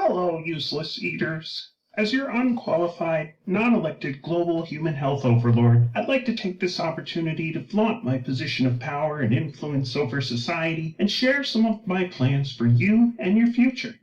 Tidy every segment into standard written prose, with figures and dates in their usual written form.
Hello, useless eaters. As your unqualified, non-elected global human health overlord, I'd like to take this opportunity to flaunt my position of power and influence over society and share some of my plans for you and your future.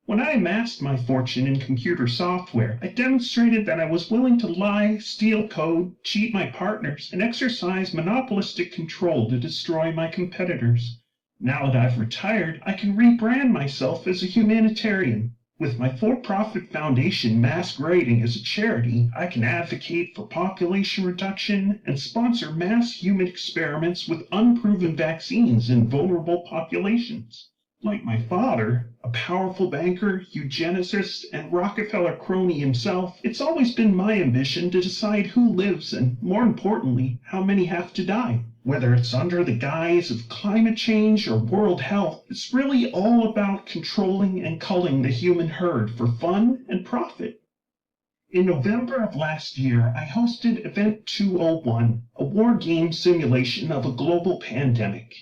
When I amassed my fortune in computer software, I demonstrated that I was willing to lie, steal code, cheat my partners, and exercise monopolistic control to destroy my competitors. Now that I've retired, I can rebrand myself as a humanitarian. With my for-profit foundation masquerading as a charity, I can advocate for population reduction and sponsor mass human experiments with unproven vaccines in vulnerable populations. Like my father, a powerful banker, eugenicist, and Rockefeller crony himself, it's always been my ambition to decide who lives and, more importantly, how many have to die. Whether it's under the guise of climate change or world health, it's really all about controlling and culling the human herd for fun and profit. In November of last year, I hosted Event 201, a war game simulation of a global pandemic.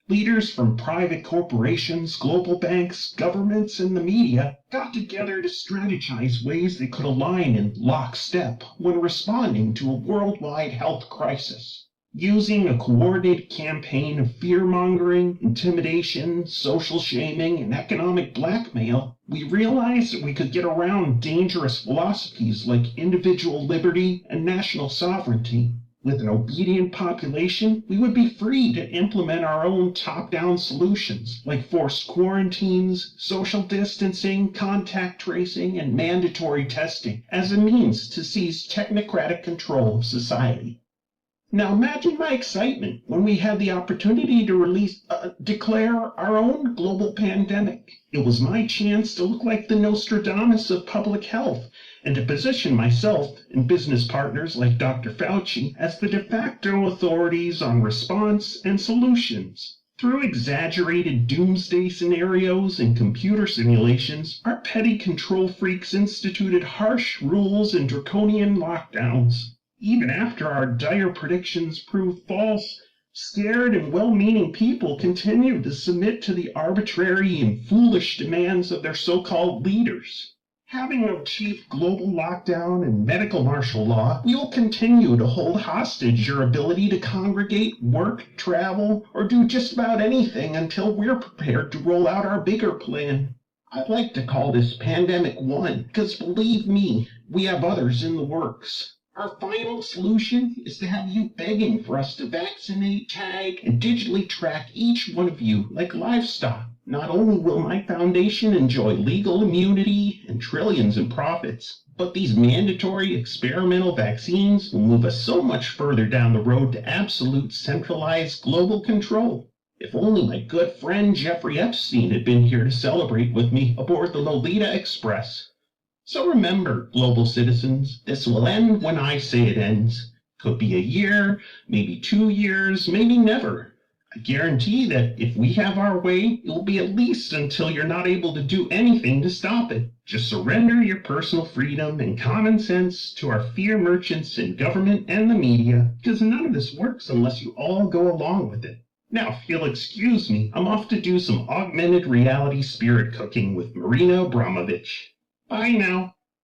Leaders from private corporations, global banks, governments, and the media got together to strategize ways they could align in lockstep when responding to a worldwide health crisis. Using a coordinated campaign of fear-mongering, intimidation, social shaming, and economic blackmail, we realized that we could get around dangerous philosophies like individual liberty and national sovereignty. With an obedient population, we would be free to implement our own top-down solutions, like forced quarantines, social distancing, contact tracing, and mandatory testing, as a means to seize technocratic control of society. Now imagine my excitement when we had the opportunity to declare our own global pandemic. It was my chance to look like the Nostradamus of public health and to position myself and business partners like Dr. Fauci as the de facto authorities on response and solutions. Through exaggerated doomsday scenarios and computer simulations, our petty control freaks instituted harsh rules and draconian lockdowns. Even after our dire predictions proved false, scared and well-meaning people continued to submit to the arbitrary and foolish demands of their so-called leaders. Having achieved global lockdown and medical martial law, we will continue to hold hostage your ability to congregate, work, travel, or do just about anything until we're prepared to roll out our bigger plan. I'd like to call this Pandemic 1, because believe me, we have others in the works. Our final solution is to have you begging for us to vaccinate, tag, and digitally track each one of you like livestock. Not only will my foundation enjoy legal immunity and trillions in profits, but these mandatory experimental vaccines will move us so much further down the road to absolute centralized global control. If only my good friend Jeffrey Epstein had been here to celebrate with me aboard the Lolita Express. So remember, global citizens, this will end when I say it ends. Could be a year, maybe 2 years, maybe never. I guarantee that if we have our way, it will be at least until you're not able to do anything to stop it. Just surrender your personal freedom and common sense to our fear merchants in government and the media, because none of this works unless you all go along with it. Now, if you'll excuse me, I'm off to do some augmented reality spirit cooking with Marina Abramovich. Bye now.